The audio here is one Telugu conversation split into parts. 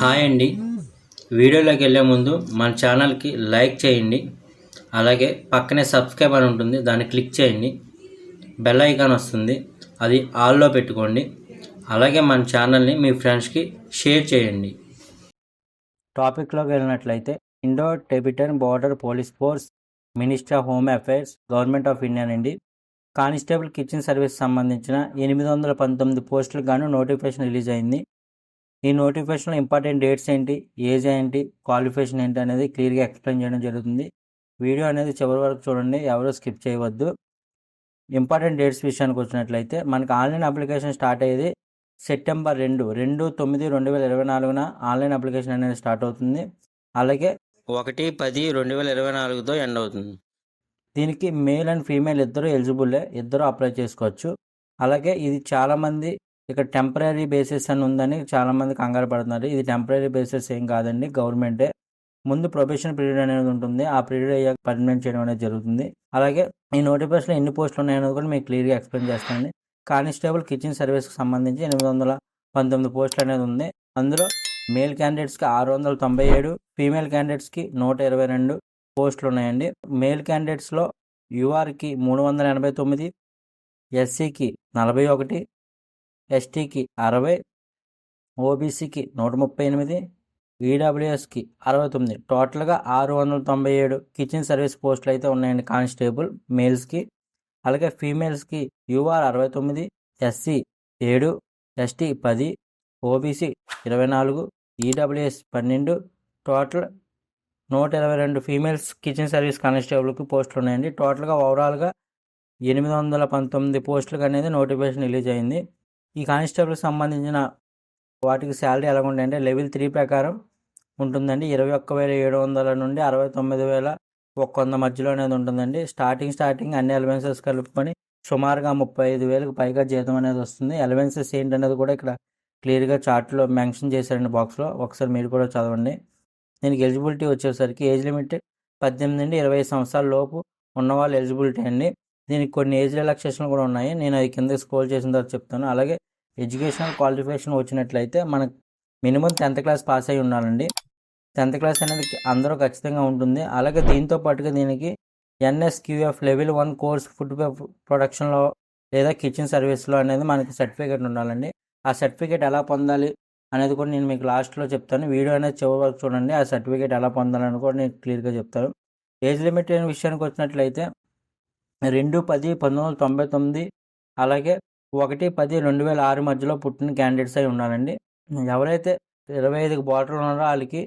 హాయ్ అండి. వీడియోలోకి వెళ్ళే ముందు మన ఛానల్కి లైక్ చేయండి. అలాగే పక్కనే సబ్స్క్రైబ్ అని ఉంటుంది, దాన్ని క్లిక్ చేయండి. బెల్ ఐకాన్ వస్తుంది, అది ఆల్లో పెట్టుకోండి. అలాగే మన ఛానల్ని మీ ఫ్రెండ్స్కి షేర్ చేయండి. టాపిక్లోకి వెళ్ళినట్లయితే Indo Tibetan border police force, ministry of home affairs, government of India నుండి కానిస్టేబుల్ కిచెన్ సర్వీస్ సంబంధించిన 819 పోస్టులకు గాను నోటిఫికేషన్ రిలీజ్ అయింది. ఈ నోటిఫికేషన్లో ఇంపార్టెంట్ డేట్స్ ఏంటి, ఏజ్ ఏంటి, క్వాలిఫికేషన్ ఏంటి అనేది క్లియర్గా ఎక్స్ప్లెయిన్ చేయడం జరుగుతుంది. వీడియో అనేది చివరి వరకు చూడండి, ఎవరో స్కిప్ చేయవద్దు. ఇంపార్టెంట్ డేట్స్ విషయానికి వచ్చినట్లయితే మనకి ఆన్లైన్ అప్లికేషన్ స్టార్ట్ అయ్యేది సెప్టెంబర్ 2/9/2024 ఆన్లైన్ అప్లికేషన్ అనేది స్టార్ట్ అవుతుంది. అలాగే 1/10/2024తో ఎండ్ అవుతుంది. దీనికి మేల్ అండ్ ఫీమేల్ ఇద్దరు ఎలిజిబుల్లే, ఇద్దరు అప్లై చేసుకోవచ్చు. అలాగే ఇది చాలామంది ఇక్కడ టెంపరీ బేసిస్ అని ఉందని చాలామంది కంగారు పడుతున్నారు. ఇది టెంపరీ బేసిస్ ఏం కాదండి, గవర్నమెంటే. ముందు ప్రొబేషన్ పీరియడ్ అనేది ఉంటుంది, ఆ పీరియడ్ అయ్యాక పర్మనెంట్ చేయడం అనేది జరుగుతుంది. అలాగే ఈ నోటిఫికేషన్లో ఎన్ని పోస్టులు ఉన్నాయనేది కూడా మీకు క్లియర్గా ఎక్స్ప్లెయిన్ చేస్తానండి. కానిస్టేబుల్ కిచెన్ సర్వీస్కి సంబంధించి 819 పోస్టులు అనేది ఉంది. అందులో మేల్ క్యాండిడేట్స్కి 697, ఫీమేల్ క్యాండిడేట్స్కి 122 పోస్టులు ఉన్నాయండి. మేల్ క్యాండిడేట్స్లో యూఆర్కి 389, ఎస్సీకి 41, ఎస్టీకి 60, ఓబీసీకి 138, ఈడబ్ల్యూఎస్కి 69, టోటల్గా 697 కిచెన్ సర్వీస్ పోస్టులు అయితే ఉన్నాయండి కానిస్టేబుల్ మేల్స్కి. అలాగే ఫీమేల్స్కి UR 69, SC 7, ST 10, OBC 24, EWS 12, total 122 females kitchen service కానిస్టేబుల్కి పోస్టులు ఉన్నాయండి. టోటల్గా ఓవరాల్గా 819 పోస్టులకు అనేది నోటిఫికేషన్ రిలీజ్ అయింది. ఈ కానిస్టేబుల్కి సంబంధించిన వాటికి శాలరీ ఎలా ఉంటాయంటే లెవెల్ 3 ప్రకారం ఉంటుందండి. 21,700 నుండి 69,100 మధ్యలో అనేది ఉంటుందండి. స్టార్టింగ్ అన్ని అలవెన్సెస్ కలుపుకొని సుమారుగా 35,000కు పైగా జీతం అనేది వస్తుంది. అలవెన్సెస్ ఏంటనేది కూడా ఇక్కడ క్లియర్గా చార్ట్లో మెన్షన్ చేశారండి బాక్స్లో, ఒకసారి మీరు కూడా చదవండి. దీనికి ఎలిజిబిలిటీ వచ్చేసరికి ఏజ్ లిమిట్ 18 నుండి 25 సంవత్సరాల లోపు ఉన్నవాళ్ళు ఎలిజిబిలిటీ అండి. దీనికి కొన్ని ఏజ్ రిలాక్సేషన్లు కూడా ఉన్నాయి, నేను అది కింద స్క్రోల్ చేసిన తర్వాత చెప్తాను. అలాగే ఎడ్యుకేషనల్ క్వాలిఫికేషన్ వచ్చినట్లయితే మనకు మినిమం 10th క్లాస్ పాస్ అయి ఉండాలండి. 10th క్లాస్ అనేది అందరూ ఖచ్చితంగా ఉంటుంది. అలాగే దీంతో పాటుగా దీనికి NSQF లెవెల్ 1 కోర్స్ ఫుడ్ ప్రొడక్షన్లో లేదా కిచెన్ సర్వీస్లో అనేది మనకి సర్టిఫికేట్ ఉండాలండి. ఆ సర్టిఫికేట్ ఎలా పొందాలి అనేది కూడా నేను మీకు లాస్ట్లో చెప్తాను. వీడియో అనేది చివరి వరకు చూడండి, ఆ సర్టిఫికేట్ ఎలా పొందాలని కూడా నేను క్లియర్గా చెప్తాను. ఏజ్ లిమిట్ విషయానికి వచ్చినట్లయితే 2/10/1999 అలాగే 1/10/2006 మధ్యలో పుట్టిన క్యాండిడేట్స్ అయి ఉండాలండి. ఎవరైతే 25కి బార్డర్ ఉన్నారో వాళ్ళకి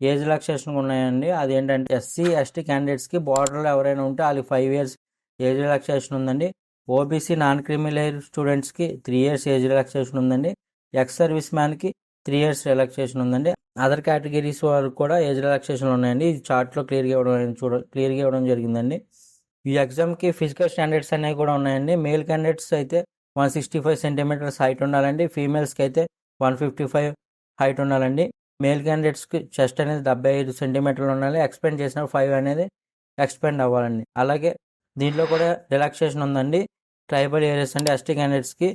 ఏజ్ రిలాక్సేషన్ ఉన్నాయండి. అదేంటంటే ఎస్సీ ఎస్టీ క్యాండిడేట్స్కి బార్డర్లో ఎవరైనా ఉంటే వాళ్ళకి 5 years ఏజ్ రిలాక్సేషన్ ఉందండి. ఓబీసీ నాన్ క్రిమినల్ స్టూడెంట్స్కి 3 years ఏజ్ రిలాక్సేషన్ ఉందండి. ఎక్స్ సర్వీస్ మ్యాన్కి 3 years రిలాక్సేషన్ ఉందండి. అదర్ కేటగిరీస్ వరకు కూడా ఏజ్ రిలాక్సేషన్ ఉన్నాయండి. ఇది చార్ట్లో క్లియర్గా ఇవ్వడం జరిగిందండి. ఈ ఎగ్జామ్కి ఫిజికల్ స్టాండర్డ్స్ అనేవి కూడా ఉన్నాయండి. మేల్ క్యాండిడేట్స్ అయితే 165 సెంటీమీటర్స్ హైట్ ఉండాలండి. ఫీమేల్స్కి అయితే 155 హైట్ ఉండాలండి. మేల్ క్యాండిడేట్స్కి చెస్ట్ అనేది 75 సెంటీమీటర్లు ఉండాలి. ఎక్స్పెండ్ చేసిన 5 అనేది ఎక్స్పెండ్ అవ్వాలండి. అలాగే దీంట్లో కూడా రిలాక్సేషన్ ఉందండి. ట్రైబల్ ఏరియాస్ అండి. ఎస్టీ క్యాండిడేట్స్కి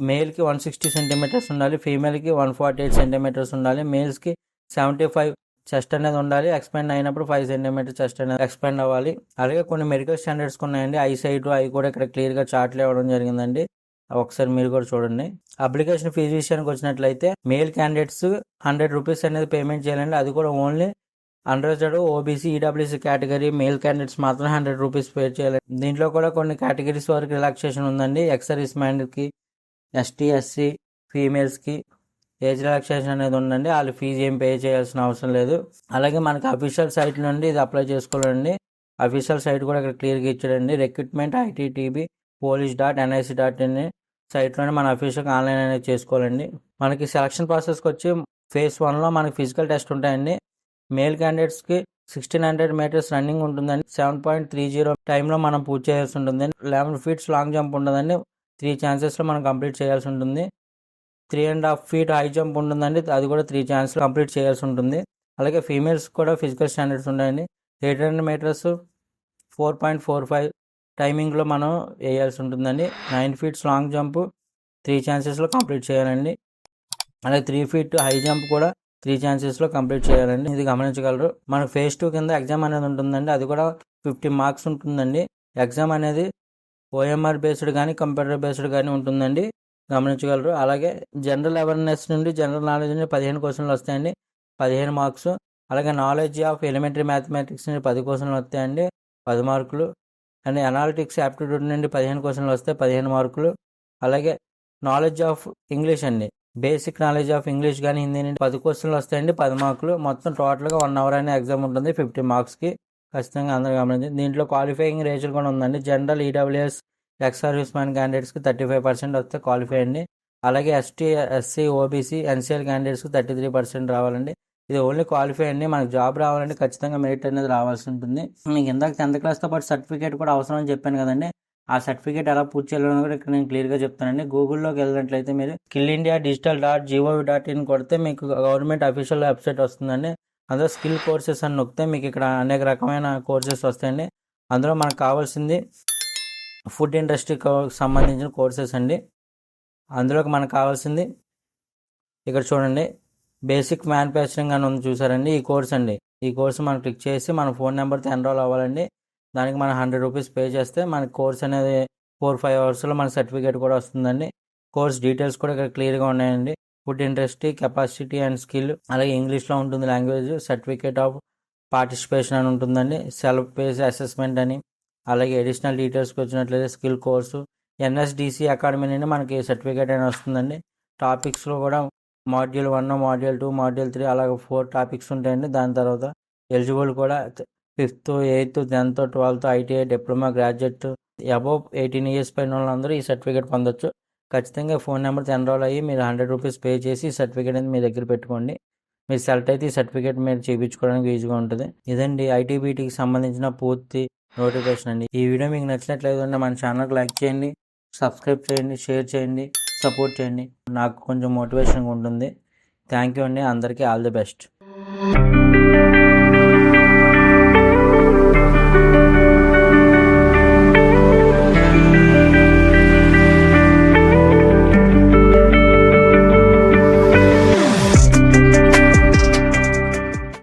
మేల్కి 160 సెంటీమీటర్స్ ఉండాలి, ఫీమేల్కి 148 సెంటీమీటర్స్ ఉండాలి. మేల్స్కి 75 చెస్ట్ అనేది ఉండాలి. ఎక్స్పెండ్ అయినప్పుడు 5 సెంటీమీటర్ చెస్ట్ అనేది ఎక్స్పెండ్ అవ్వాలి. అలాగే కొన్ని మెడికల్ స్టాండర్డ్స్ ఉన్నాయండి. ఐ సైట్ అవి కూడా ఇక్కడ క్లియర్గా చార్ట్లో ఇవ్వడం జరిగిందండి. ఒకసారి మీరు కూడా చూడండి. అప్లికేషన్ ఫీజు విషయానికి వచ్చినట్లయితే మేల్ క్యాండిడేట్స్ 100 రూపీస్ అనేది పేమెంట్ చేయాలండి. అది కూడా only unreserved OBC EWC category male candidates మాత్రం 100 రూపీస్ పే చేయాలి. దీంట్లో కూడా కొన్ని కేటగిరీస్ వరకు రిలాక్సేషన్ ఉందండి. ఎక్స్ సర్వీస్ మ్యాన్కి, ఎస్టీ ఎస్సీ ఫీమేల్స్కి ఏజ్ రిలాక్సేషన్ అనేది ఉందండి. వాళ్ళు ఫీజు ఏం పే చేయాల్సిన అవసరం లేదు. అలాగే మనకి అఫీషియల్ సైట్ నుండి ఇది అప్లై చేసుకోవాలండి. అఫీషియల్ సైట్ కూడా ఇక్కడ క్లియర్గా ఇచ్చాడండి. రిక్రూట్మెంట్ ITTB police.nic.in సైట్లోనే మన అఫీషియల్గా ఆన్లైన్ అనేది చేసుకోవాలండి. మనకి సెలక్షన్ ప్రాసెస్కి వచ్చి phase 1లో మనకి ఫిజికల్ టెస్ట్ ఉంటాయండి. మేల్ క్యాండిడేట్స్కి 1600 meters రన్నింగ్ ఉంటుందండి. 7.30 టైంలో మనం పూర్తి చేయాల్సి ఉంటుందండి. 11 feet లాంగ్ జంప్ ఉంటుందండి. 3 chances మనం కంప్లీట్ చేయాల్సి ఉంటుంది. 3.5 feet హై జంప్ ఉంటుందండి, అది కూడా 3 chances కంప్లీట్ చేయాల్సి ఉంటుంది. అలాగే ఫీమేల్స్ కూడా ఫిజికల్ స్టాండర్డ్స్ ఉంటాయండి. 800 meters 4.45 టైమింగ్లో మనం వేయాల్సి ఉంటుందండి. 9 feet long jump 3 chances complete చేయాలండి. అలాగే 3 feet హై జంప్ కూడా 3 ఛాన్సెస్లో కంప్లీట్ చేయాలండి. ఇది గమనించగలరు. మనకు ఫేజ్ 2 కింద ఎగ్జామ్ అనేది ఉంటుందండి. అది కూడా 50 మార్క్స్ ఉంటుందండి. ఎగ్జామ్ అనేది ఓఎంఆర్ బేస్డ్ కానీ కంప్యూటర్ బేస్డ్ కానీ ఉంటుందండి, గమనించగలరు. అలాగే జనరల్ అవేర్నెస్ నుండి జనరల్ నాలెడ్జ్ నుండి 15 క్వశ్చన్లు వస్తాయండి, 15 మార్క్స్. అలాగే నాలెడ్జ్ ఆఫ్ ఎలిమెంటరీ మ్యాథమెటిక్స్ నుండి 10 క్వశ్చన్లు వస్తాయండి, 10 మార్కులు. అండ్ అనాలిటిక్స్ యాప్టిట్యూడ్ నుండి 15 క్వశ్చన్లు వస్తాయి, 15 మార్కులు. అలాగే నాలెడ్జ్ ఆఫ్ ఇంగ్లీష్ అండి, బేసిక్ నాలెడ్జ్ ఆఫ్ ఇంగ్లీష్ కానీ హిందీ నుండి 10 క్వశ్చన్లు వస్తాయండి, 10 మార్కులు. మొత్తం టోటల్గా 1 అవర్ అనే ఎగ్జామ్ ఉంటుంది 50 మార్క్స్కి. ఖచ్చితంగా అందరూ గమనించండి. దీంట్లో క్వాలిఫైయింగ్ రేషియో కూడా ఉందండి. General EWS ex service man క్యాండిడేట్స్కి 35% వస్తే క్వాలిఫై అండి. అలాగే ఎస్టీ ఎస్సీ ఓబీసీ ఎన్సీఎల్ క్యాండిడేట్స్కి 33% రావాలండి. ఇది ఓన్లీ క్వాలిఫై అండి. మనకు జాబ్ రావాలంటే ఖచ్చితంగా మెరిట్ అనేది రావాల్సి ఉంటుంది. మీకు ఇందాక 10th క్లాస్తో పాటు సర్టిఫికేట్ కూడా అవసరం అని చెప్పాను కదండి. ఆ సర్టిఫికేట్ ఎలా పూర్తి చేయాలని కూడా ఇక్కడ నేను క్లియర్గా చెప్తానండి. గూగుల్లోకి వెళ్ళినట్లయితే మీరు skillindia.digital.gov.in కొడితే మీకు గవర్నమెంట్ అఫీషియల్ వెబ్సైట్ వస్తుందండి. అందులో స్కిల్ కోర్సెస్ అని నొక్కితే మీకు ఇక్కడ అనేక రకమైన కోర్సెస్ వస్తాయండి. అందులో మనకు కావాల్సింది ఫుడ్ ఇండస్ట్రీకి సంబంధించిన కోర్సెస్ అండి. అందులోకి మనకు కావాల్సింది ఇక్కడ చూడండి, బేసిక్ మ్యానుఫ్యాక్చరింగ్ అని ఉంది చూసారండి, ఈ కోర్స్ అండి. ఈ కోర్స్ మనం క్లిక్ చేసి మన ఫోన్ నెంబర్తో ఎన్రోల్ అవ్వాలండి. దానికి మనం 100 రూపీస్ పే చేస్తే మన కోర్స్ అనేది 4-5 అవర్స్లో మన సర్టిఫికేట్ కూడా వస్తుందండి. కోర్స్ డీటెయిల్స్ కూడా ఇక్కడ క్లియర్గా ఉన్నాయండి. Food industry capacity and skill, అలాగే ఇంగ్లీష్లో ఉంటుంది లాంగ్వేజ్. సర్టిఫికేట్ ఆఫ్ పార్టిసిపేషన్ అని ఉంటుందండి. సెల్ఫ్ పేస్ అసెస్మెంట్ అని. అలాగే అడిషనల్ డీటెయిల్స్కి వచ్చినట్లయితే స్కిల్ కోర్సు ఎన్ఎస్డిసి అకాడమీ నుండి మనకి సర్టిఫికేట్ అని వస్తుందండి. టాపిక్స్లో కూడా మాడ్యూల్ 1, మాడ్యూల్ 2, మాడ్యూల్ 3 అలాగే 4 టాపిక్స్ ఉంటాయండి. దాని తర్వాత ఎలిజిబుల్ కూడా 5th, 8th, 10th, 12th ITI diploma graduate above 18 years పైన వాళ్ళందరూ ఈ సర్టిఫికేట్ పొందొచ్చు. ఖచ్చితంగా ఫోన్ నెంబర్తో ఎన్రోల్ అయ్యి మీరు 100 రూపీస్ పే చేసి ఈ సర్టిఫికేట్ అనేది మీ దగ్గర పెట్టుకోండి. మీరు సెలెక్ట్ అయితే ఈ సర్టిఫికేట్ మీరు చేయించుకోవడానికి ఈజీగా ఉంటుంది. ఇదండి ఐటీబీటీకి సంబంధించిన పూర్తి నోటిఫికేషన్ అండి. ఈ వీడియో మీకు నచ్చినట్లయితే మన ఛానల్కి లైక్ చేయండి, సబ్స్క్రైబ్ చేయండి, షేర్ చేయండి, సపోర్ట్ చేయండి. నాకు కొంచెం మోటివేషన్గా ఉంటుంది. థ్యాంక్ యూ అండి. అందరికీ ఆల్ ది బెస్ట్.